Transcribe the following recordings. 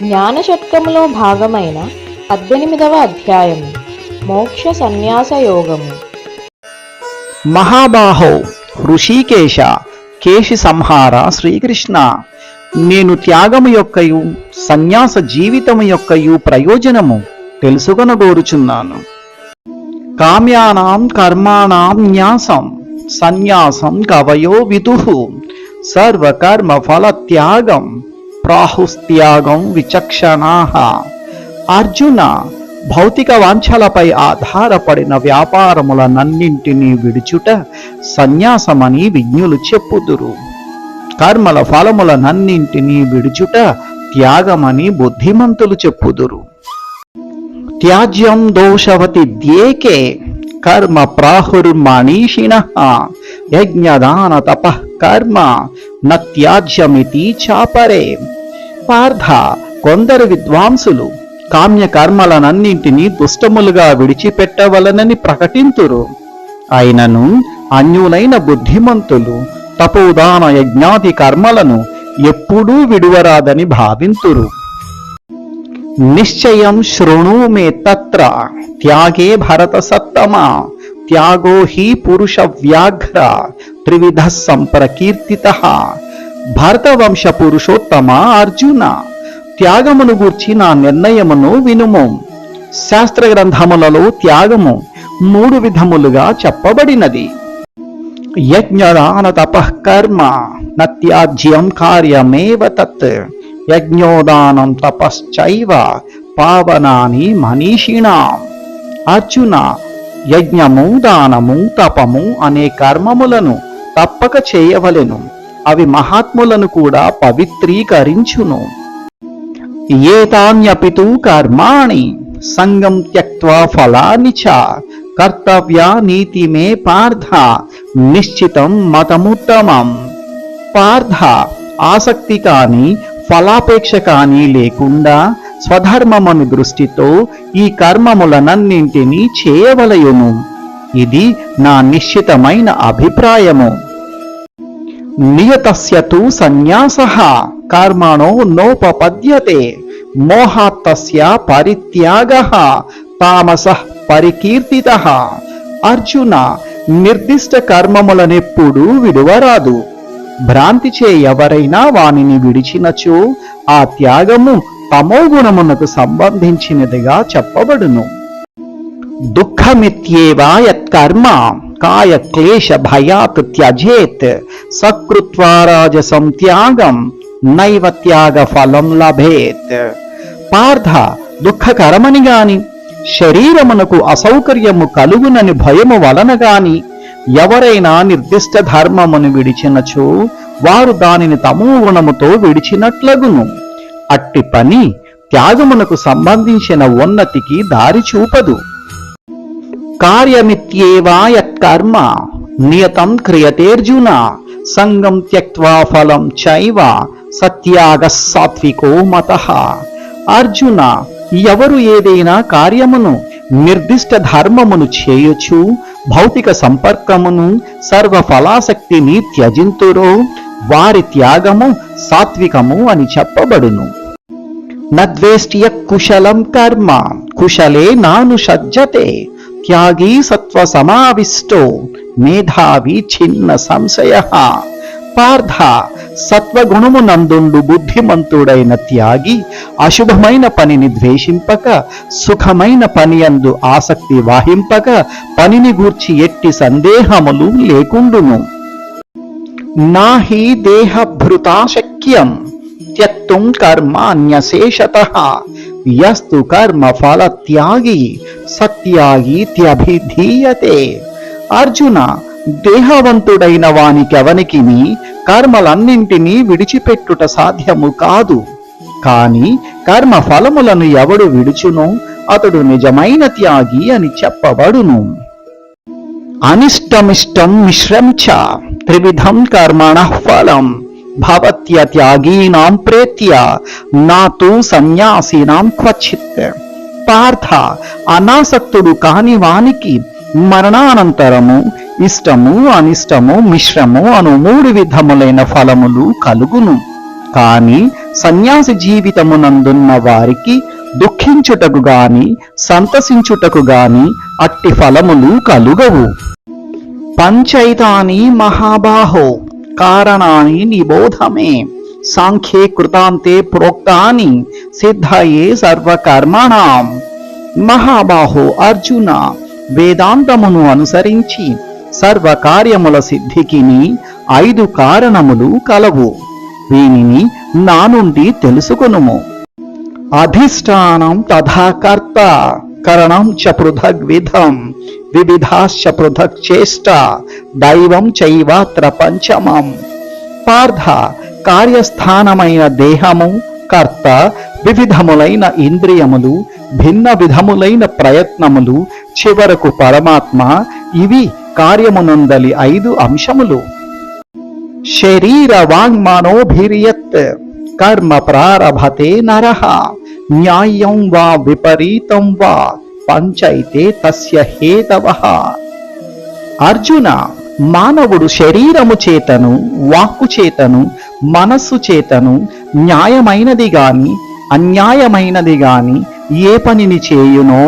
జ్ఞానషట్కములో భాగమైన 18వ అధ్యాయము మోక్ష సన్యాస యోగము. మహాబాహో ఋషికేశ కేశి సంహార శ్రీకృష్ణ, నేను త్యాగము యొక్కయు సన్యాస జీవితము యొక్కయు ప్రయోజనము తెలుసుకొనగోరుచున్నాను. కామ్యానాం కర్మాణం న్యాసం సన్యాసం కవయో విదుః సర్వకర్మ ఫల త్యాగం ప్రాహుస్త్యాగం విచక్షణాః. అర్జున, భౌతిక వాంఛలపై ఆధారపడిన వ్యాపారములనన్నింటినీ విడుచుట సన్యాసమని విజ్ఞులు చెప్పుదురు. కర్మల ఫలములనన్నింటినీ విడుచుట త్యాగమని బుద్ధిమంతులు చెప్పుదురు. త్యాజ్యం దోషవతి ద్యేకే కర్మ ప్రాహుర్మనీషిణః యజ్ఞదాన తపః కర్మ న త్యాజ్యమితి చాపరే. పార్థ, కొందరు విద్వాంసులు కామ్య కర్మలనన్నింటినీ దుష్టములుగా విడిచిపెట్టవలనని ప్రకటింతురు. అయినను అన్యులైన బుద్ధిమంతులు తపోదాన యజ్ఞాది కర్మలను ఎప్పుడూ విడువరాదని భావింతురు. నిశ్చయం శృణు మే తత్ర త్యాగే భరత సత్తమా త్యాగో హి పురుష వ్యాఘ్ర త్రివిధ సంప్రకీర్తితః. భరతవంశ పురుషోత్తమ అర్జున, త్యాగమును గూర్చి నా నిర్ణయమును వినుము. శాస్త్ర గ్రంథములలో త్యాగము 3 విధములుగా చెప్పబడినది. యజ్ఞదాన తపః కర్మ న త్యాజ్యం కార్యమేవ తత్ యజ్ఞోదానం తపశ్చైవ పావనాని మనీషిణాం. అర్జున, యజ్ఞము, దానము, తపము అనే కర్మములను తప్పక చేయవలెను. అవి మహాత్ములను కూడా పవిత్రీకరించును. ఏతాన్యపితు కర్మాణి సంగం త్యక్త్వా ఫలాని చ కర్తవ్యానీతి మే పార్థ నిశ్చితం మతముత్తమం. పార్థ, ఆసక్తి కాని ఫలాపేక్ష కాని లేకుండా స్వధర్మమను దృష్టితో ఈ కర్మములనన్నింటినీ చేయవలయును. ఇది నా నిశ్చితమైన అభిప్రాయము. నియతస్య తు సన్యాసః కర్మణో నోపపద్యతే మోహాత్తస్య పరిత్యాగః తామసః పరికీర్తితః. అర్జున, నిర్దిష్ట కర్మములనెప్పుడూ విడువరాదు. భ్రాంతిచే ఎవరైనా వానిని విడిచినచో ఆ త్యాగము తమోగుణమునకు సంబంధించినదిగా చెప్పబడును. దుఃఖమిత్యేవ యత్కర్మ కాయ క్లేశ భయాత్ త్యజేత్ సకృత్వా రాజసం త్యాగం నైవ త్యాగ ఫలం లభేత్. పార్థ, దుఃఖకరమని గాని శరీరమునకు అసౌకర్యము కలుగునని భయము వలన గాని ఎవరైనా నిర్దిష్ట ధర్మమును విడిచినచో వారు దానిని తమో గుణముతో విడిచినట్లగును. అట్టి పని త్యాగమునకు సంబంధించిన ఉన్నతికి దారి చూపదు. కార్యమిత్యేవా యత్కర్మ నియతం క్రియతేర్జున సంగం త్యక్త్వా ఫలం చైవ సత్యాగః సాత్వికో మతః. అర్జున, ఎవరు ఏదైనా కార్యమును నిర్దిష్ట ధర్మమును చేయొచ్చు భౌతిక సంపర్కమును సర్వ ఫలాసక్తిని త్యజింతురో వారి త్యాగము సాత్వికము అని చెప్పబడును. నద్వేష్ట్య కుశలం కర్మ కుశలే నానుషజ్జతే త్యాగీ సత్వ సమావిష్టో మేధావి చిన్న సంశయః. పార్థ, సత్వగుణము నందుండు బుద్ధిమంతుడైన త్యాగి అశుభమైన పనిని ద్వేషింపక సుఖమైన పని యందు ఆసక్తి వాహింపక పనిని గూర్చి ఎట్టి సందేహములు లేకుండును. నాహి దేహభృతా శక్యం త్యక్తుం కర్మాణ్యశేషతః యస్తు కర్మ ఫల త్యాగి సత్యాగీత్యభిధీయతే. అర్జున, దేహవంతుడైన వానికెవనికిని కర్మలన్నింటినీ విడిచిపెట్టుట సాధ్యము కాదు. కాని కర్మ ఫలములను ఎవడు విడుచునో అతడు నిజమైన త్యాగి అని చెప్పబడును. అనిష్టమిష్టం మిశ్రం చ త్రివిధం కర్మణః ఫలం భవత్య త్యాగీనాం ప్రేత్య నాతు సన్యాసినాం క్వచిత్. పార్థ, అనాసక్తుడు కాని వానికి మరణానంతరము ఇష్టము అనిష్టము మిశ్రము అను 3 విధములైన ఫలములు కలుగును. కాని సన్యాసి జీవితమునందున్న వారికి దుఃఖించుటకు గాని సంతసించుటకు గాని అట్టి ఫలములు కలుగవు. పంచైతాని మహాబాహో కారణాని నిబోధమే సాంఖ్యే కృతాంతే ప్రోక్తాని సిద్ధయే సర్వకర్మణాం. మహాబాహో అర్జున, వేదాంతమును అనుసరించి సర్వకార్యముల సిద్ధికిని 5 కారణములు కలవు. వీనిని నా నుండి తెలుసుకొనుము. అధిష్టానం తథా కర్త కరణం చ పృథగ్విధం వివిధాశ్చ పృథక్ చేష్ట దైవం చైవాత్ర పంచమం. పార్థ, కార్యస్థానమైన దేహము, కర్త, వివిధములైన ఇంద్రియములు, భిన్న విధములైన ప్రయత్నములు, చివరకు పరమాత్మ, ఇవి కార్యమునందలి 5 అంశములు. శరీర వాంగ్మనోభిర్యత్ కర్మ ప్రారభతే నరః న్యాయం వా విపరీతం వా పంచైతే తస్య హేతవః. అర్జున, మానవుడు శరీరము చేతను, వాక్కు చేతను, మనస్సు చేతను న్యాయమైనది గాని అన్యాయమైనది గాని ఏ పనిని చేయునో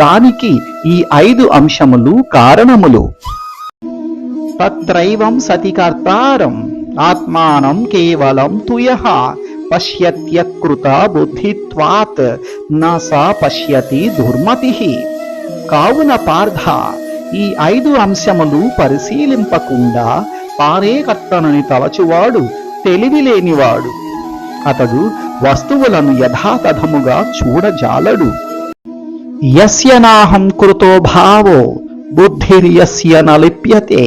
దానికి ఈ 5 అంశములు కారణములు. తత్రైవం సతి కర్తారం ఆత్మానం కేవలం తుయః పశ్యత్యకృత బుద్ధిత్వాత్ న సా పశ్యతి దుర్మతిః. కావున పార్థ, ఈ 5 అంశములు పరిశీలింపకుండా పారేకట్టనని తలచువాడు తెలివిలేనివాడు. అతడు వస్తువులను యథాతథముగా చూడజాలడు. యస్య నాహం కృతో భావో బుద్ధిర్యస్య న లిప్యతే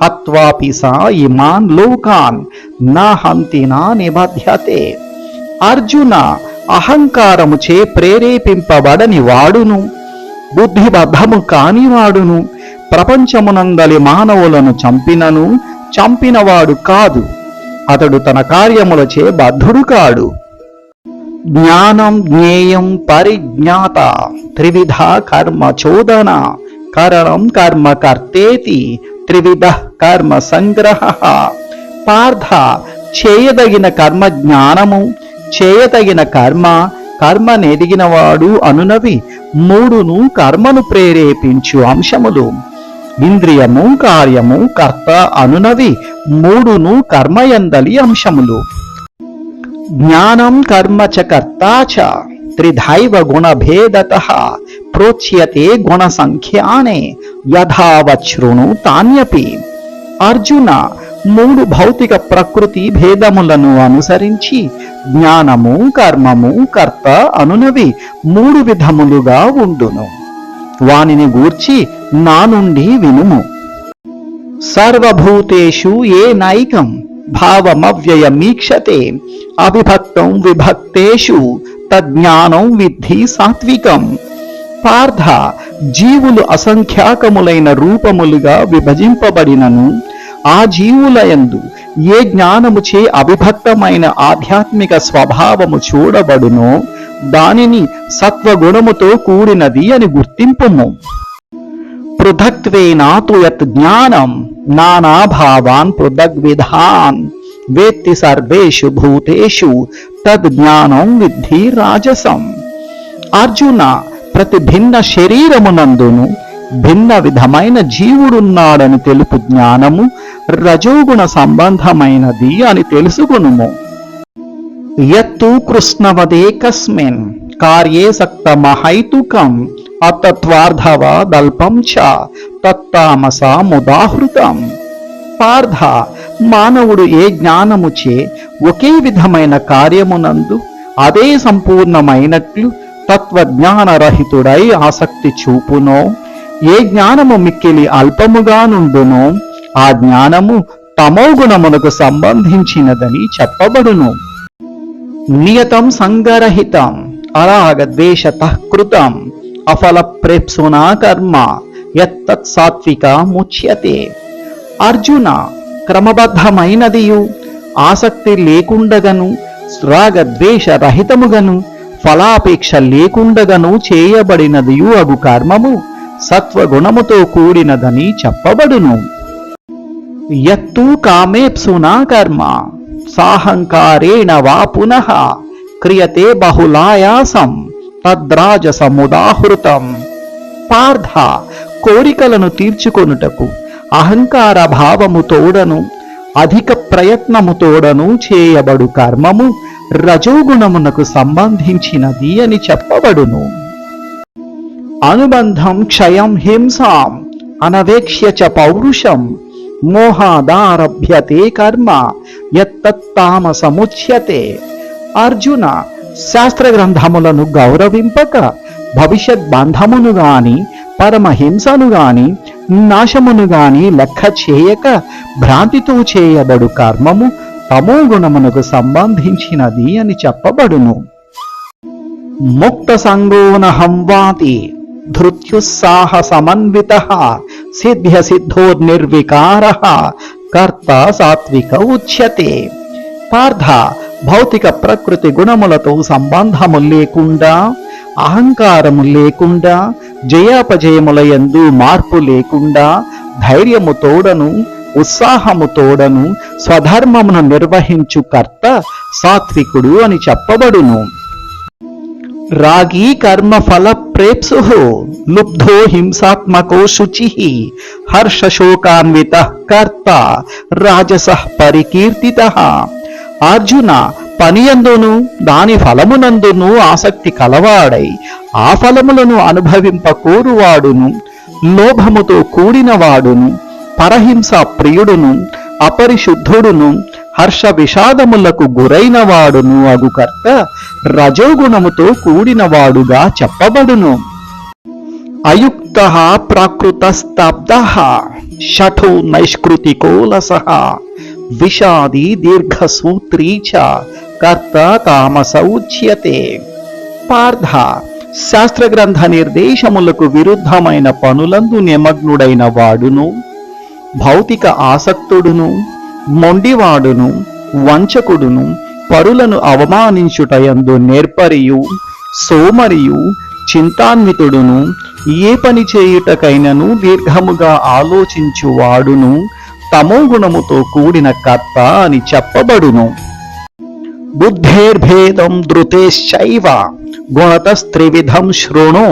హత్వాపి సా ఇమాన్ లోకాన్ నా హంతి నా నిబధ్యతే. అర్జున, అహంకారముచే ప్రేరేపింపబడని వాడును, బుద్ధిబద్ధము కానివాడును ప్రపంచమునందలి మానవులను చంపినను చంపినవాడు కాదు. అతడు తన కార్యములచే బద్ధుడు కాడు. జ్ఞానం జ్ఞేయం పరిజ్ఞాత త్రివిధ కర్మ చోదన కరణం కర్మ కర్తేతి త్రివిధ కర్మ సంగ్రహ. పార్థ, చేయదగిన కర్మ జ్ఞానము, చేయదగిన కర్మ, కర్మ నెరిగినవాడు అనునవి 3ను కర్మను ప్రేరేపించు అంశములు. ఇంద్రియము, కార్యము, కర్త అనునవి 3ను కర్మయందలి అంశములు. జ్ఞానం కర్మ చ కర్తా చ త్రిధైవ గుణభేదతః ప్రోచ్యతే గుణ సంఖ్యానే యథావత్ శృణు తాన్యపి. అర్జున, 3 భౌతిక ప్రకృతి భేదములను అనుసరించి జ్ఞానము, కర్మము, కర్త అనునవి 3 విధములుగా ఉండును. వానిని గూర్చి నా నుండి వినుము. సర్వభూతేషు ఏ నైకం భావమవ్యయమీక్షతే అవిభక్తం విభక్తేషు తజ్ఞానం విద్ధి సాత్వికం. పార్థ, జీవులు అసంఖ్యాకములైన రూపములుగా విభజింపబడినను ఆ జీవులయందు ఏ జ్ఞానముచే అవిభక్తమైన ఆధ్యాత్మిక స్వభావము చూడబడునో దానిని సత్వగుణముతో కూడినది అని గుర్తింపుము. పృథక్త్వేనా తు యత్ జ్ఞానం నానాభావాన్ పృథగ్విధాన్ వేత్తి సర్వేషు భూతేషు తద్ జ్ఞానం విద్ధి రాజసం. అర్జున, ప్రతి భిన్న శరీరమునందును భిన్న విధమైన జీవుడున్నాడని తెలుపు జ్ఞానము రజోగుణ సంబంధమైనది అని తెలుసుకొనుము. యత్తు కృష్ణవదేకస్మిన్ కార్యే సక్తమహైతుకం అతత్వార్ధవదల్పం చ తత్తామసముదాహృతం. పార్థ, మానవుడు ఏ జ్ఞానముచే ఒకే విధమైన కార్యమునందు అదే సంపూర్ణమైనట్లు తత్వజ్ఞానరహితుడై ఆసక్తి చూపునో, ఏ జ్ఞానము మిక్కిలి అల్పముగా నుండునో ఆ జ్ఞానము తమోగుణమునకు సంబంధించినదని చెప్పబడును. నియతం సంగరహితం అరాగద్వేషతః కృతం అఫల ప్రేప్సునా కర్మ యత్తత్ సాత్వికముచ్యతే. అర్జున, క్రమబద్ధమైనదియు ఆసక్తి లేకుండగను రాగద్వేష రహితముగను ఫలాపేక్ష లేకుండగను చేయబడినదియు అగు కర్మము సత్వగుణముతో కూడినదని చెప్పబడును. యత్తు కామేప్సునా కర్మ సాహంకారేణ వా పునః క్రియతే బహుళాయాసం తద్రాజసముదాహృతం. పార్థ, కోరికలను తీర్చుకొనుటకు అహంకార భావము తోడను అధిక ప్రయత్నము తోడను చేయబడు కర్మము రజోగుణమునకు సంబంధించినది అని చెప్పబడును. అనుబంధం క్షయం హింసాం అనవేక్ష్య చ పౌరుషం మోహాదారభ్యతే కర్మ యత్తత్తామసముచ్యతే. అర్జున, శాస్త్ర గ్రంథములను గౌరవింపక భవిష్యత్ బంధమును గాని పరమహింసను గాని నాశమును గాని లెక్క చేయక భ్రాంతితో చేయబడు కర్మము తమో గుణమునకు సంబంధించినది అని చెప్పబడును. ముక్త సంగోనహం వాతి ధృత్యుత్సాహ సమన్విత సిద్ధ్య సిద్ధోర్నిర్వికార కర్త సాత్విక ఉచ్యతే. పార్థ, భౌతిక ప్రకృతి గుణములతో సంబంధము లేకుండా, అహంకారము లేకుండా, జయాపజయముల యందు మార్పు లేకుండా, ధైర్యము తోడను ఉత్సాహము తోడను స్వధర్మమును నిర్వహించు కర్త సాత్వికుడు అని చెప్పబడును. రాగీ కర్మఫల ప్రేప్సు లుబ్ధో హింసాత్మకో శుచి హర్షశోకాన్విత కర్త రాజసః పరికీర్తితః. అర్జున, పనియందును దాని ఫలమునందును ఆసక్తి కలవాడై ఆ ఫలములను అనుభవింప కోరువాడును, లోభముతో కూడినవాడును, పరహింస ప్రియుడును, అపరిశుద్ధుడును, హర్ష విషాదములకు గురైన వాడును అగు కర్త రజోగుణముతో కూడినవాడుగా చెప్పబడును. అయుక్త ప్రాకృతస్తబ్ద షఠో నైష్కృతికోలసః విషాది దీర్ఘసూత్రీ చ కర్త తామస ఉచ్యతే. పార్థ, శాస్త్రగ్రంథ నిర్దేశములకు విరుద్ధమైన పనులందు నిమగ్నుడైన వాడును, భౌతిక ఆసక్తుడును, మొండివాడును, వంచకుడును, పరులను అవమానించుటయందు నేర్పరియు, సోమరియు, చింతాన్వితుడును, ఏ పని చేయుటకైనను దీర్ఘముగా ఆలోచించువాడును తమో గుణముతో కూడిన కర్త అని చెప్పబడును. బుద్ధేర్భేదం ధృతేశ్చైవ గుణతస్త్రివిధం శృణు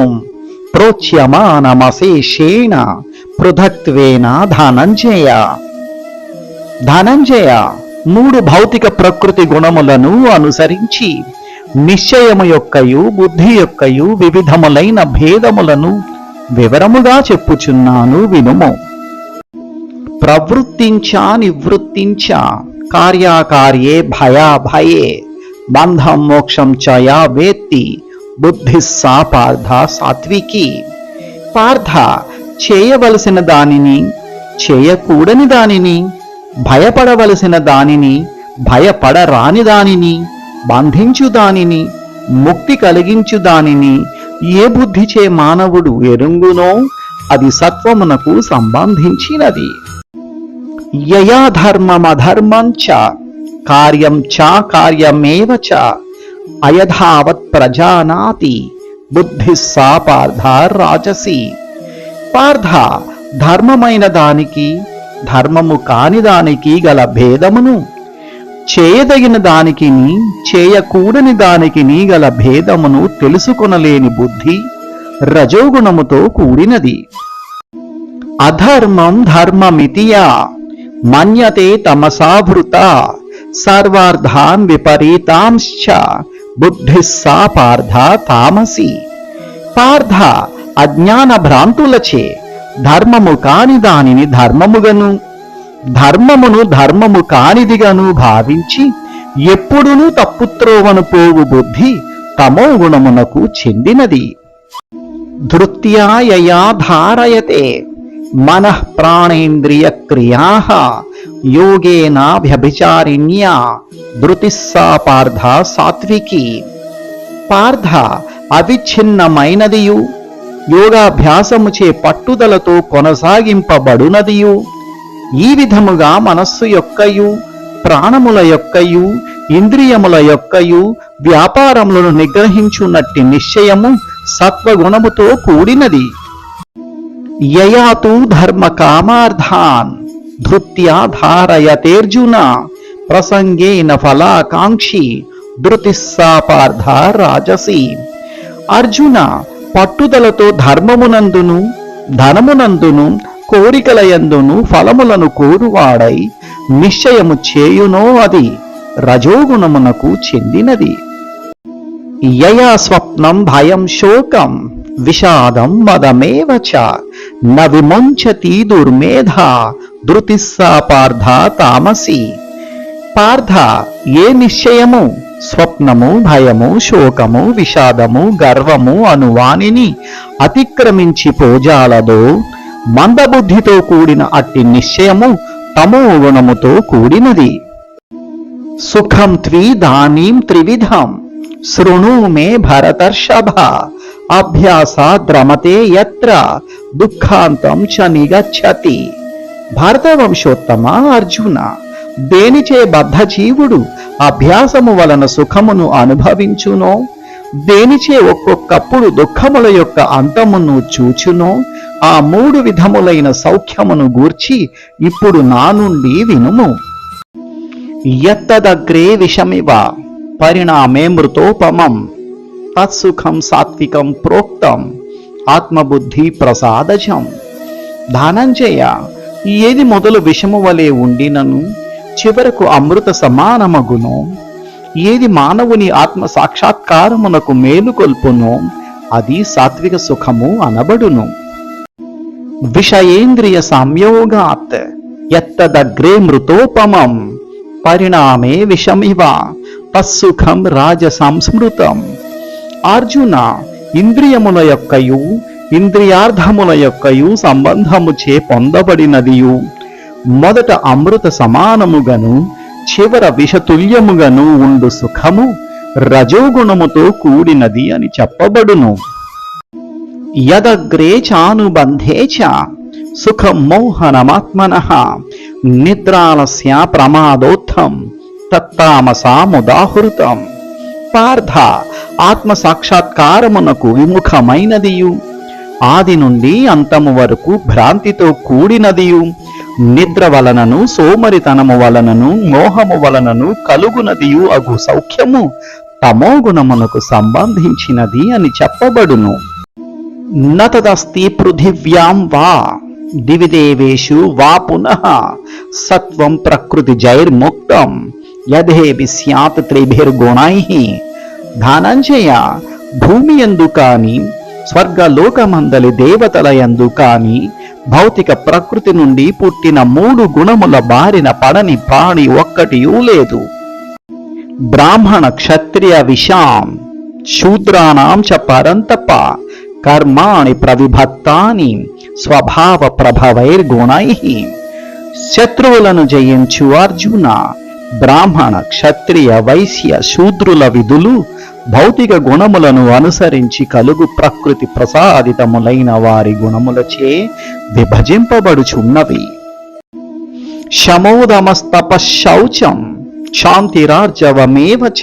ప్రోచ్యమానమశేషేణ పృథక్త్వేన ధనంజయ. ధనంజయ, మూడు భౌతిక ప్రకృతి గుణములను అనుసరించి నిశ్చయము యొక్కయు బుద్ధి యొక్కయు వివిధములైన భేదములను వివరముగా చెప్పుచున్నాను వినుము. ప్రవృత్తించా నివృత్తించ కార్యాకార్యే భయాభయే బంధం మోక్షం చ యా వేత్తి బుద్ధి సా పార్థ సాత్వికి. పార్థ, చేయవలసిన దానిని, చేయకూడని దానిని, భయపడవలసిన దానిని, భయపడరాని దానిని, బంధించు దానిని, ముక్తి కలిగించు దానిని ఏ బుద్ధిచే మానవుడు ఎరుంగునో అది సత్వమునకు సంబంధించినది. యయా ధర్మమధర్మం చ కార్యం చ కార్యమేవ చ అయథావత్ ప్రజానాతి బుద్ధి సా పార్థ రాజసి. పార్థ, ధర్మమైన దానికి ధర్మము కాని దానికి గల భేదమును, చేయదగిన దానికిని చేయకూడని దానికిని గల భేదమును తెలుసుకొనలేని బుద్ధి రజోగుణముతో కూడినది. అధర్మం ధర్మమితియా మన్యతే తమసావృత సర్వార్థాన్ విపరీతాంశ్చ బుద్ధి సా పార్థ తామసి. పార్థ, అజ్ఞాన భ్రాంతులచే ధర్మము కాని దానిని ధర్మముగను, ధర్మమును ధర్మము కానిదిగను భావించి ఎప్పుడునూ తప్పుత్రోవను పోవు బుద్ధి తమో గుణమునకు చెందినది. ధృత్యా యయా ధారయతే మనః ప్రాణేంద్రియ క్రియాః యోగేనాభ్యభిచారిణ్యా ధృతిః సా పార్థ సాత్వికి. పార్థ, అవిచ్ఛిన్నమైనదియు యోగాభ్యాసముచే పట్టుదలతో కొనసాగింపబడునదియు, ఈ విధముగా మనస్సు యొక్కయు ప్రాణముల యొక్కయు ఇంద్రియముల యొక్కయు వ్యాపారములను నిగ్రహించున్నట్టి నిశ్చయము సత్వగుణముతో కూడినది. యయాతు ధర్మ కామార్థాన్ ధృత్యా ధారయతేర్జున ప్రసంగేన ఫలాకాంక్షి ధృతిస్సా పార్థ రాజసి. అర్జున, పట్టుదలతో ధర్మమునందును ధనమునందును కోరికలయందును ఫలములను కోరువాడై నిశ్చయము చేయునో అది రజోగుణమునకు చెందినది. యయా స్వప్నం భయం శోకం విషాదం మదమేవ చ న విముంచతి దుర్మేధ ధృతిస్సా పార్థ తామసి. పార్థ, ఏ నిశ్చయము స్వప్నము భయము శోకము విషాదము గర్వము అను వానిని అతిక్రమించి పోజాలదో మందబుద్ధితో కూడిన అట్టి నిశ్చయము తమో గుణముతో కూడినది. సుఖం త్విదానీం త్రివిధం శృణు మే భరతర్షభ అభ్యాసాద్ రమతే యత్ర దుఃఖాంతం చ నిగచ్చతి. భారత వంశోత్తమ అర్జున, దేనిచే బద్ధజీవుడు అభ్యాసము వలన సుఖమును అనుభవించునో, దేనిచే ఒక్కొక్కప్పుడు దుఃఖముల యొక్క అంతమును చూచునో, ఆ మూడు విధములైన సౌఖ్యమును గూర్చి ఇప్పుడు నా నుండి వినుము. యత్తదగ్రే విషమివ పరిణామే మృతోపమం తత్సుఖం సాత్వికం ప్రోక్తం ఆత్మబుద్ధి ప్రసాదజం. ధనంజయ, ఏది మొదలు విషము వలె ఉండినను చివరకు అమృత సమానమగునో, ఏది మానవుని ఆత్మ సాక్షాత్కారమునకు మేలుకొల్పునో అది సాత్విక సుఖము అనబడును. విషయేంద్రియ సంయోగాత్ యత్తదగ్రే మృతోపమం పరిణామే విషమివ తత్సుఖం రాజసంస్మృతం. అర్జున, ఇంద్రియముల యొక్కయు ఇంద్రియార్థముల యొక్కయు సంబంధముచే పొందబడినదియు మొదట అమృత సమానముగను చివర విషతుల్యముగను ఉండు సుఖము రజోగుణముతో కూడినది అని చెప్పబడును. యదగ్రే చానుబంధే చ సుఖం మోహనమాత్మనః నిద్రాలస్య ప్రమాదోత్థం తత్తామసాముదాహృతం. పార్థ, ఆత్మ సాక్షాత్కారమునకు విముఖమైనదియు ఆది నుండి అంతము వరకు భ్రాంతితో కూడినదియు నిద్ర వలనను సోమరితనము వలనను మోహము వలనను కలుగునదియు అగు సౌఖ్యము తమో గుణమునకు సంబంధించినది అని చెప్పబడును. నతదస్తి పృథివ్యాం వా దివిదేవేషు వా పునః సత్వం ప్రకృతి జైర్ముక్తం యథేభి స్యాత్ త్రిభిర్గుణైః. ధనంజయ, భూమి యందు కాని స్వర్గలోకమందలి దేవతల యందు కాని భౌతిక ప్రకృతి నుండి పుట్టిన మూడు గుణముల బారిన పడని ప్రాణి ఒక్కటియూ లేదు. బ్రాహ్మణ క్షత్రియ విషాం శూద్రాణాం చ పరంతప కర్మాణి ప్రవిభక్తాని స్వభావ ప్రభవైర్గుణైః. శత్రువులను జయించు అర్జున, బ్రాహ్మణ క్షత్రియ వైశ్య శూద్రుల విధులు భౌతిక గుణములను అనుసరించి కలుగు ప్రకృతి ప్రసాదితములైన వారి గుణములచే విభజింపబడుచున్నవి. శమోదమస్తపశౌచం శాంతిరార్జవమేవ చ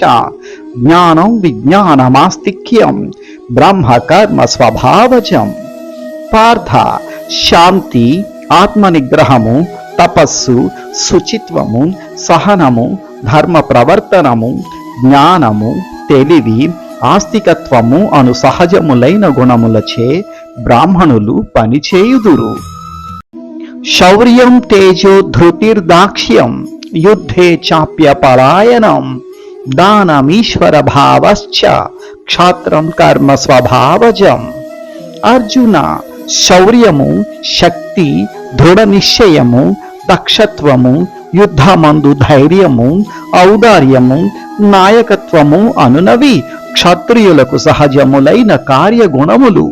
జ్ఞానం విజ్ఞానమాస్తిక్యం బ్రహ్మకర్మ స్వభావజం. పార్థ, శాంతి, ఆత్మనిగ్రహము, తపస్సు, శుచిత్వము, సహనము, ధర్మ ప్రవర్తనము, జ్ఞానము, తెలివి, ఆస్తికత్వము అను సహజములైన గుణములచే బ్రాహ్మణులు పనిచేయుదురు. శౌర్యం తేజో ధృతిర్దాక్ష్యం యుద్ధే చాప్య పలాయనం దానమీశ్వర భావశ్చ క్షాత్రం కర్మ స్వభావజం. అర్జున, శౌర్యము, శక్తి, దృఢ నిశ్చయము, దక్షత్వము, యుద్ధమందు ధైర్యము, ఔదార్యము, నాయకత్వము అనునవి క్షత్రియులకు సహజములైన కార్యగుణములు.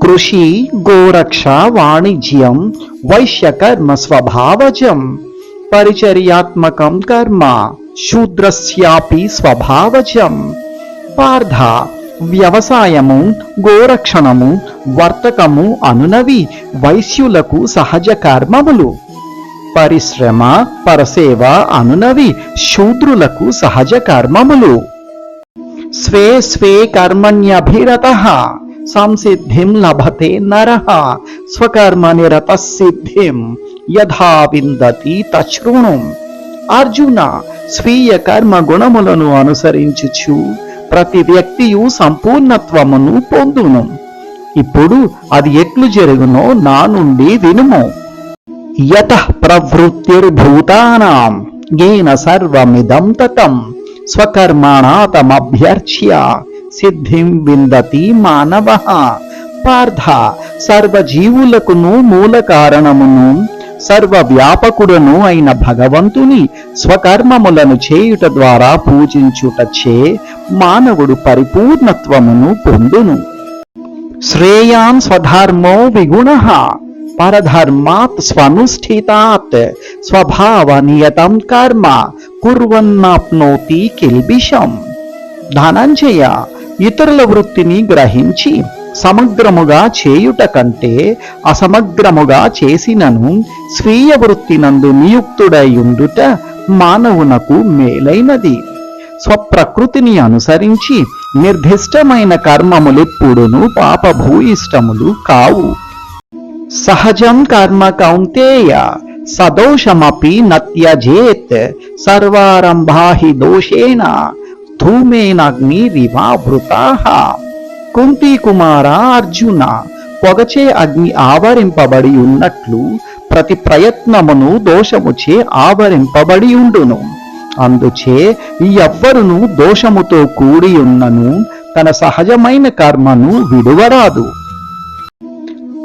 కృషి, గోరక్ష, వాణిజ్యం వైశ్యకర్మ స్వభావజం. పరిచర్యాత్మకం కర్మ శూద్రస్యాపి స్వభావజం. పార్థ, వ్యవసాయము, గోరక్షణము, వర్తకము అనునవి వైశ్యులకు సహజ కర్మములు. పరిశ్రమ, పరసేవ అనునవి శూద్రులకు సహజ కర్మములు. స్వే స్వే కర్మణ్యభిరతః సంసిద్ధిం లభతే నరః స్వకర్మ నిరతః సిద్ధిం యథా విందతి తశృణు. అర్జున, స్వీయ కర్మ గుణములను అనుసరించుచు ప్రతి వ్యక్తియు సంపూర్ణత్వమును పొందును. ఇప్పుడు అది ఎట్లు జరుగునో నా నుండి వినుము. యతః ప్రవృత్తిర్భూతానాం येन సర్వమిదం తతం స్వకర్మణా తమభ్యర్చ్య సిద్ధిం విందతి మానవః. పార్థ, సర్వజీవులకును మూల కారణమును సర్వవ్యాపకుడును అయిన భగవంతుని స్వకర్మములను చేయుట ద్వారా పూజించుటచే మానవుడు పరిపూర్ణత్వమును పొందును. శ్రేయాన్ స్వధర్మో విగుణః పరధర్మాత్ స్వనుష్ఠితాత్ స్వభావనియతం కర్మ కుర్వన్నాప్నోతి కిల్బిషం. ధనంజయ, ఇతరుల వృత్తిని గ్రహించి సమగ్రముగా చేయుట కంటే అసమగ్రముగా చేసినను స్వీయ వృత్తినందు నియుక్తుడైయుండుట మానవునకు మేలైనది. స్వప్రకృతిని అనుసరించి నిర్దిష్టమైన కర్మములెప్పుడును పాపభూయిష్టములు కావు. సహజం కర్మ కౌంతేయ సదోషమపి నత్యజేత్ సర్వారంభా హి దోషేణ ధూమేనాగ్నిరివావృతాః. కుంతి కుమార అర్జున, పొగచే అగ్ని ఆవరింపబడి ఉన్నట్లు ప్రతి ప్రయత్నమును దోషముచే ఆవరింపబడి ఉండును. అందుచే ఎవ్వరును దోషముతో కూడి ఉన్నను తన సహజమైన కర్మను విడువరాదు.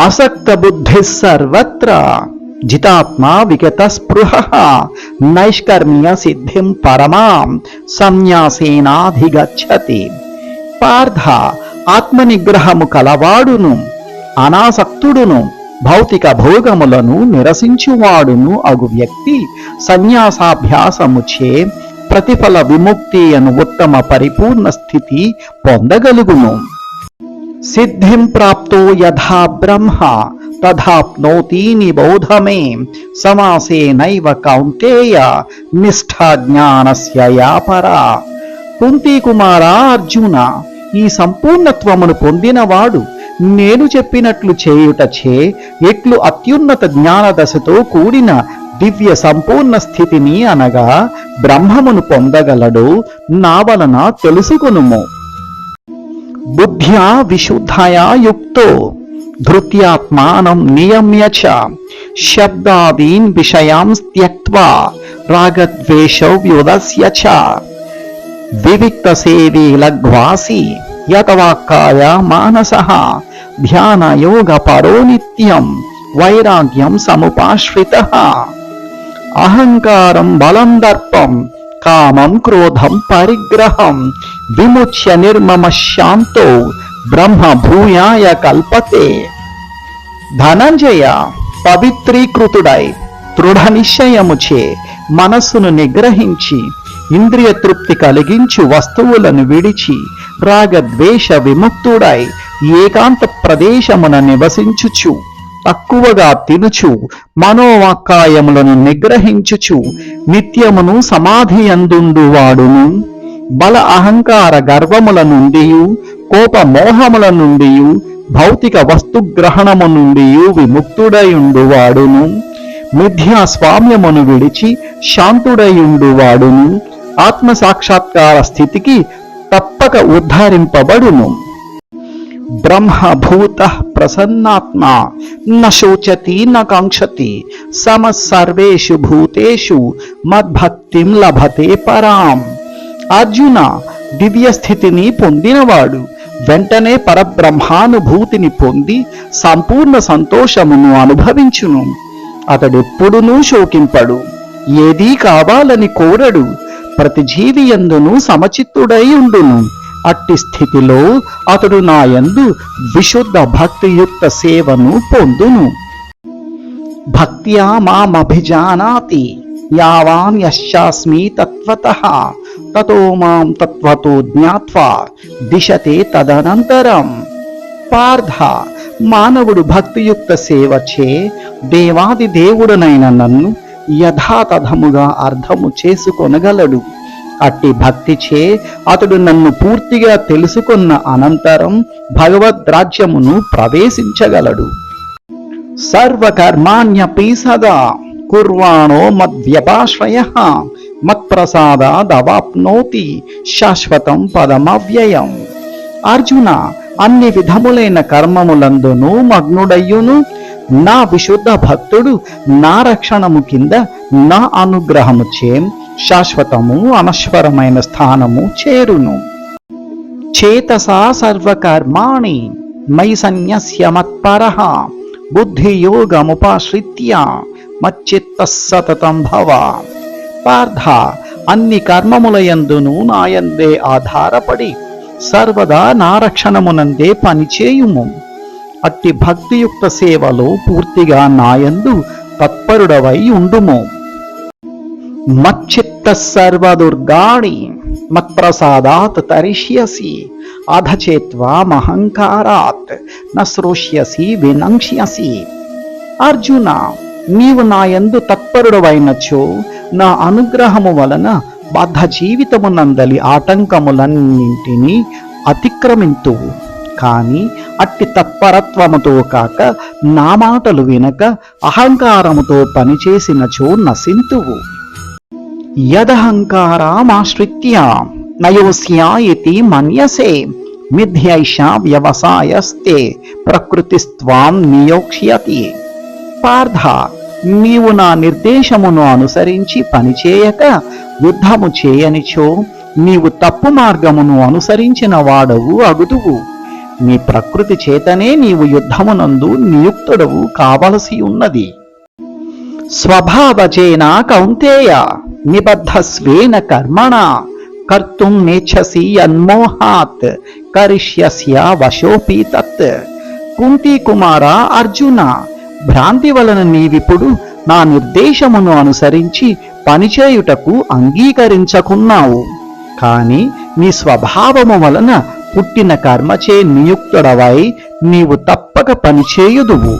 అసక్త బుద్ధి సర్వత్ర జితాత్మా విగత స్పృహ నైష్కర్మ్య సిద్ధిం పరమాం సన్యాసేనాధిగచ్చతి. పార్థ, ఆత్మనిగ్రహము కలవాడును అనాసక్తుడును భౌతిక భోగములను నిరసించువాడును అగు వ్యక్తి సన్యాసాభ్యాసముచే ప్రతిఫల విముక్తి అను ఉత్తమ పరిపూర్ణ స్థితి పొందగలుగును. సిద్ధిం ప్రాప్తో యథా బ్రహ్మ తథాప్నోతి నిబోధ మే సమాసేనైవ కౌంతేయ నిష్ఠా జ్ఞానస్య యా పరా. కుంతి కుమార అర్జున, ఈ సంపూర్ణత్వమును పొందినవాడు నేను చెప్పినట్లు చేయుటచే ఎట్లు అత్యున్నత జ్ఞానదశతో కూడిన దివ్య సంపూర్ణ స్థితిని అనగా బ్రహ్మమును పొందగలడు నా వలన తెలుసుకొనుము. బుద్ధ్యా విశుద్ధయా యుక్తో ధృత్యాత్మానం నియమ్య చ శబ్దాదీన్ విషయాన్ త్యక్త్వా రాగద్వేషౌ వ్యుదస్య చ వివిక్త సేవీ లఘ్వాసి యతవాక్కాయ మానసః ధ్యాన యోగ పరో నిత్యం వైరాగ్యం సముపాశ్రితః. అహంకారం బలం దర్పం కామం క్రోధం పరిగ్రహం విముచ్య నిర్మమ శాంతో బ్రహ్మ భూయాయ కల్పతే. ధనంజయ, పవిత్రీకృతుడై దృఢ నిశ్చయముచే మనస్సును నిగ్రహించి ఇంద్రియ తృప్తి కలిగించు వస్తువులను విడిచి రాగద్వేష విముక్తుడై ఏకాంత ప్రదేశమున నివసించుచు తక్కువగా తినుచు మనోవాక్కాయములను నిగ్రహించుచు నిత్యమును సమాధి అందుండువాడును బల అహంకార గర్వముల నుండి కోప మోహముల నుండి భౌతిక వస్తుగ్రహణము నుండి విముక్తుడయుండువాడును మిథ్యా స్వామ్యమును విడిచి శాంతుడయుండువాడును ఆత్మ సాక్షాత్కార స్థితికి తప్పక ఉద్ధరింపబడును. బ్రహ్మభూత ప్రసన్నాత్మ న శోచతి న కాంక్షతి సమ సర్వేషు భూతేషు మద్భక్తిం లభతే పరాం. అర్జున, దివ్య స్థితిని పొందినవాడు వెంటనే పరబ్రహ్మానుభూతిని పొంది సంపూర్ణ సంతోషమును అనుభవించును. అతడెప్పుడునూ శోకింపడు, ఏదీ కావాలని కోరడు, ప్రతి జీవి యందును సమచిత్తుడై ఉండును. అట్టి స్థితిలో అతడు నా యందు విశుద్ధ భక్తియుక్త సేవను పొందును. భక్త్యా మామభిజానాతి యావాన్ యశ్చాస్మి తత్వతః తతో మాం తత్వతో జ్ఞాత్వా దిశతే తదనంతరం. పార్థ, మానవుడు భక్తియుక్త సేవచే దేవాది దేవుడనైన నన్ను యథాతథముగా అర్థము చేసుకొనగలడు. అట్టి భక్తిచే అతడు నన్ను పూర్తిగా తెలుసుకున్న అనంతరం భగవద్రాజ్యమును ప్రవేశించగలడు. సర్వకర్మాణ్యపి సదా కుర్వాణో మద్వ్యపాశ్రయః మత్ప్రసాదాదవాప్నోతి శాశ్వతం పదమవ్యయం. అర్జున, అన్ని విధములైన కర్మములందును మగ్నుడయ్యును నా విశుద్ధ భక్తుడు నా రక్షణము కింద నా అనుగ్రహముచే శాశ్వతము అనశ్వరమైన స్థానము చేరును. చేతసా సర్వకర్మాణి మయి సన్యస్య మత్పరః బుద్ధియోగముపాశ్రిత్య మచ్చిత్తః సతతం భవ. పార్థ, అన్ని కర్మములయందును నాయందే ఆధారపడి సర్వదా నా రక్షణమునందే పనిచేయుము. అట్టి భక్తియుక్త సేవలో పూర్తిగా నాయందు తత్పరుడవై ఉండుము. మచ్చిత్తః సర్వదుర్గాణి మత్ప్రసాదాత్ తరిష్యసి అధచేత్వా మహంకారాత్ న శ్రోష్యసి వినంక్ష్యసి. అర్జున, నీవు నాయందు తత్పరుడవైనచో నా అనుగ్రహము వలన బద్ధ జీవితమునందలి ఆటంకములన్నింటినీ అతిక్రమింతువు. కాని అట్టి తత్పరత్వముతో కాక నా మాటలు వినక అహంకారముతో పనిచేసినచో నశింతువు. యదహంకారామాశ్రిత్య నయోస్యాయితి మన్యసే మిథ్యైష వ్యవసాయస్తే ప్రకృతిస్త్వాం నియోక్ష్యతి. పార్థ, నీవు నా నిర్దేశమును అనుసరించి పనిచేయక యుద్ధము చేయనిచో నీవు తప్పు మార్గమును అనుసరించిన వాడవు అగుదువు. నీ ప్రకృతి చేతనే నీవు యుద్ధమునందు నియుక్తుడవు కావలసి ఉన్నది. స్వభావజేన కౌంతేయ నిబద్ధస్వేన కర్మణ కర్తుం నేచ్ఛసి యన్మోహాత్ కరిష్యస్య వశోపి తత్. కుంతి కుమార అర్జున, భ్రాంతి వలన నీవిప్పుడు నా నిర్దేశమును అనుసరించి పనిచేయుటకు అంగీకరించకున్నావు. కాని నీ స్వభావము వలన పుట్టిన కర్మచే నియుక్తుడవై నీవు తప్పక పనిచేయుదువు.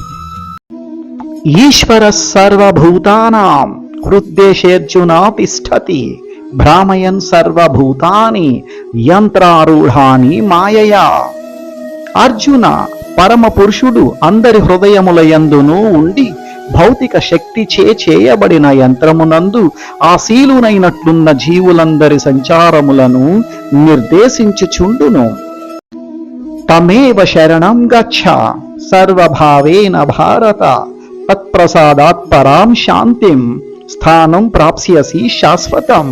ఈశ్వర సర్వభూతానాం హృద్దేశేర్జున తిష్టతి భ్రామయన్ సర్వభూతాని యంత్రారూఢాని మాయయా. అర్జున, పరమ పురుషుడు అందరి హృదయములయందునూ ఉండి భౌతిక శక్తిచే చేయబడిన యంత్రమునందు ఆశీలునైనట్లున్న జీవులందరి సంచారములను నిర్దేశించుచుండును. తమేవ శరణం గచ్చ సర్వభావేన భారత తత్ప్రసాదాత్ పరాం శాంతిం స్థానం ప్రాప్స్యసి శాశ్వతం.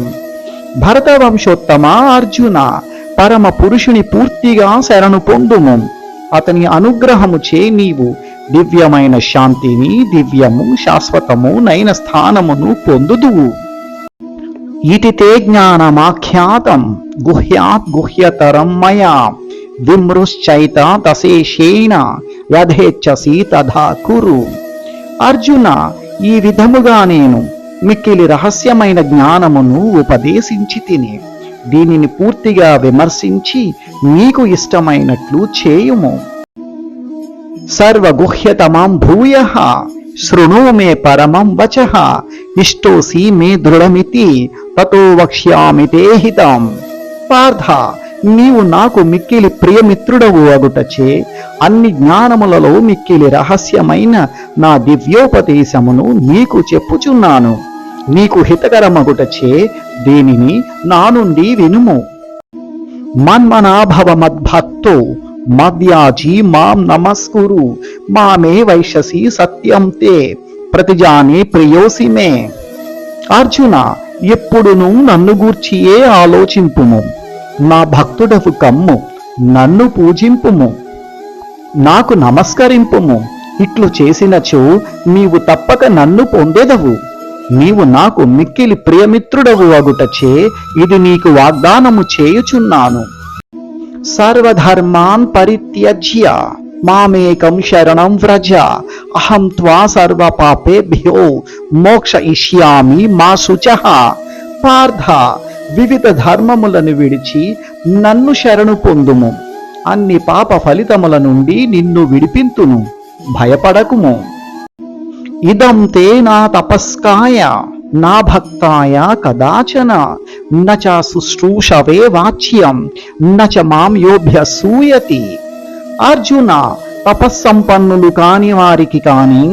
భరతవంశోత్తమ అర్జున, పరమ పురుషుని పూర్తిగా శరణు పొందుము. అతని అనుగ్రహముచే నీవు దివ్యమైన శాంతిని, దివ్యము శాశ్వతము నైన స్థానమును పొందుదువు. ఇతి తే జ్ఞానమాఖ్యాతం గుహ్యాత్ గుహ్యతరం మయా విమృశ్చైత తశేషేణ యథేచ్ఛసి తథా కురు. అర్జున, ఈ విధముగా నేను మిక్కిలి రహస్యమైన జ్ఞానమును ఉపదేశించి తిని దీనిని పూర్తిగా విమర్శించి నీకు ఇష్టమైనట్లు చేయుము. సర్వగుహ్యతమాం భూయః శృణు మే పరమం వచః ఇష్టోసి మే దృఢమితి తతో వక్ష్యామి తే హితం. పార్థ, నీవు నాకు మిక్కిలి ప్రియమిత్రుడవు అగుటచే అన్ని జ్ఞానములలో మిక్కిలి రహస్యమైన నా దివ్యోపదేశమును నీకు చెప్పుచున్నాను. నీకు హితకరమగుటచే దీనిని నా నుండి వినుము. మన్మనాభవ మద్భక్తో మద్యాజీ మాం నమస్కురు మామే వైశసి సత్యం తే ప్రతిజానే ప్రియోసి మే. అర్జున, ఎప్పుడును నన్ను గూర్చియే ఆలోచింపుము. నా భక్తుడవు కమ్ము, నన్ను పూజింపుము, నాకు నమస్కరింపుము. ఇట్లు చేసినచో నీవు తప్పక నన్ను పొందెదవు. నీవు నాకు మిక్కిలి ప్రియమిత్రుడవు అగుటచే ఇది నీకు వాగ్దానము చేయుచున్నాను. సర్వధర్మాన్ పరిత్యజ్య మామేకం శరణం వ్రజ అహం త్వా సర్వ పాపేభ్యో మోక్షయిష్యామి మా శుచః. పార్థ, వివిధ ధర్మములను విడిచి నన్ను శరణు పొందుము. అన్ని పాప ఫలితముల నుండి నిన్ను విడిపింతును. భయపడకుము. ఇదం తే నా తపస్కాయ నా భక్తాయ కదాచన నచ శుశ్రూషవే వాచ్యం నచ మాం యోభ్యసూయతి. అర్జున, తపస్సంపన్నులు కాని వారికి కాని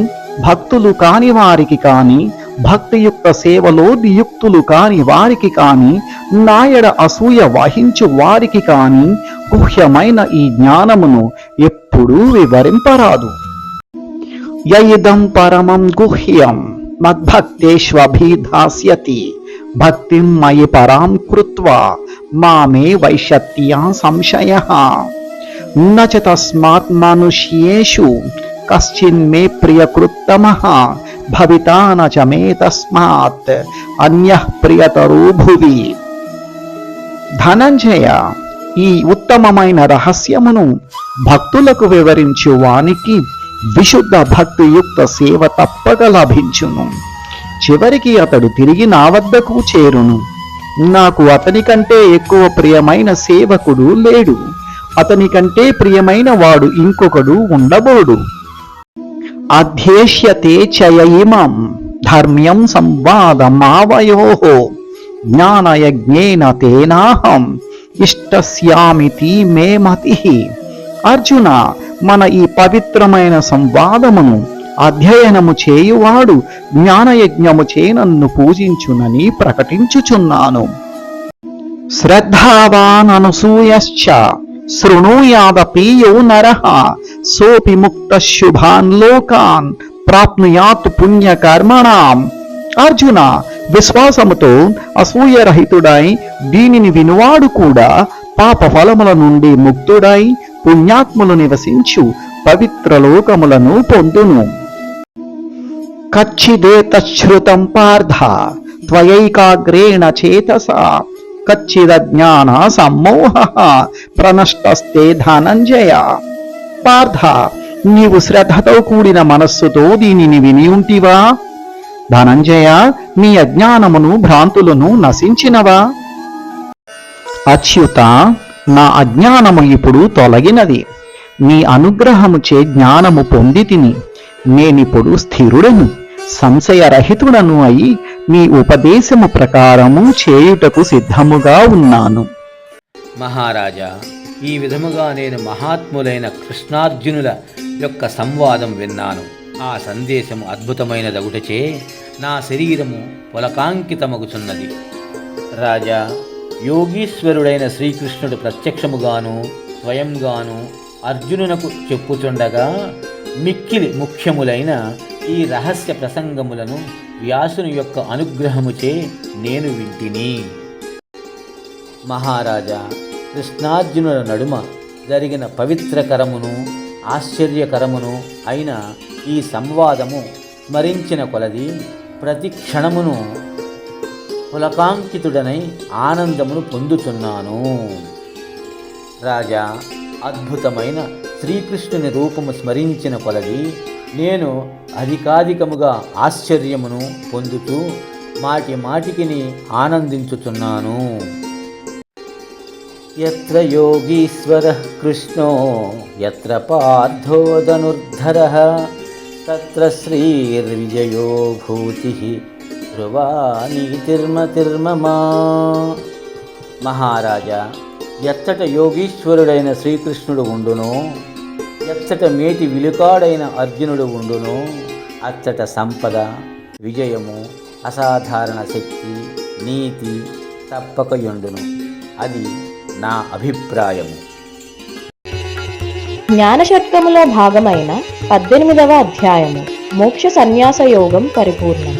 భక్తులు కాని వారికి కాని భక్తియుక్త సేవలో నియుక్తులు కాని వారికి కాని నాయడ అసూయ వహించు వారికి కాని గుహ్యమైన ఈ జ్ఞానమును ఎప్పుడూ వివరింపరాదు. యయిదం పరమం గుహ్యం మద్భక్తేష్వభిధాస్యతి భక్తిం మయి పరాం కృత్వా మామే వైశత్యా సంశయః న చ తస్మాత్ మనుష్యేషు కశ్చిన్మే ప్రియకృత్తమః భవితా న చ మే తస్మాత్ అన్యః ప్రియతరో భువి. ధనంజయ, ఈ ఉత్తమమైన రహస్యమును భక్తులకు వివరించు వానికి విశుద్ధ భక్తియుక్త సేవ తప్పక లభించును. చివరికి అతడు తిరిగి నా వద్దకు చేరును. నాకు అతని కంటే ఎక్కువ ప్రియమైన సేవకుడు లేడు. అతని కంటే ప్రియమైన వాడు ఇంకొకడు ఉండబోడు. అధ్యేష్యతే చయయిమం ధర్మ్యం సంవాదమావయోః జ్ఞానయజ్ఞేన తేనాహం ఇష్టస్యామితి మే మతిః. అర్జున, మన ఈ పవిత్రమైన సంవాదమును అధ్యయనము చేయువాడు జ్ఞానయజ్ఞము చే నన్ను పూజించునని ప్రకటించుచున్నాను. శ్రద్ధావాన్ అనసూయశ్చ శృణుయాదపి యో నరః సోపి ముక్తః శుభాన్ లోకాన్ ప్రాప్నుయాత్ పుణ్యకర్మణాం. అర్జున, విశ్వాసముతో అసూయరహితుడై దీనిని వినువాడు కూడా పాప ఫలముల నుండి ముక్తుడై పుణ్యాత్ములు నివసించు పవిత్ర లోకములను పొందును. కచ్చిదేతశ్రుతం పార్థ త్వయైకాగ్రేణ చేతసా కచ్చిదజ్ఞాన సమ్మోహః ప్రనష్టస్తే ధనంజయ. పార్థ, నీవు శ్రద్ధతో కూడిన మనస్సుతో దీనిని విని ఉంటివా? ధనంజయ, నీ అజ్ఞానమును భ్రాంతులను నశించినవా? అచ్యుత, నా అజ్ఞానము ఇప్పుడు తొలగినది. నీ అనుగ్రహముచే జ్ఞానము పొందితిని. నేనిప్పుడు స్థిరుడను, సంశయరహితుడను అయి నీ ఉపదేశము ప్రకారము చేయుటకు సిద్ధముగా ఉన్నాను. మహారాజా, ఈ విధముగా నేను మహాత్ములైన కృష్ణార్జునుల యొక్క సంవాదం విన్నాను. ఆ సందేశము అద్భుతమైనదగుటచే నా శరీరము పులకాంకితమగుచున్నది. రాజా, యోగీశ్వరుడైన శ్రీకృష్ణుడు ప్రత్యక్షముగాను స్వయంగాను అర్జునునకు చెప్పుచుండగా మిక్కిలి ముఖ్యములైన ఈ రహస్య ప్రసంగములను వ్యాసుని యొక్క అనుగ్రహముచే నేను వింటిని. మహారాజా, కృష్ణార్జునుల నడుమ జరిగిన పవిత్రకరమును ఆశ్చర్యకరమును అయిన ఈ సంవాదము స్మరించిన కొలది ప్రతి క్షణమును పులకాంకితుడనై ఆనందమును పొందుచున్నాను. రాజా, అద్భుతమైన శ్రీకృష్ణుని రూపము స్మరించిన కొలది నేను అధికాధికముగా ఆశ్చర్యమును పొందుతూ మాటి మాటికిని ఆనందించుచున్నాను. యత్ర యోగీశ్వరః కృష్ణో యత్ర పార్థో ధనుర్ధరః తత్ర శ్రీర్విజయో భూతిః ధ్రువా నీతిర్మతిర్మమా. మహారాజా, ఎచ్చట యోగీశ్వరుడైన శ్రీకృష్ణుడు ఉండునో, ఎచ్చట మేటి విలుకాడైన అర్జునుడు ఉండునో, అచ్చట సంపద, విజయము, అసాధారణ శక్తి, నీతి తప్పకయుండును. అది నా అభిప్రాయము. జ్ఞానషట్కములో భాగమైన 18వ అధ్యాయము మోక్ష సన్యాస యోగం పరిపూర్ణం.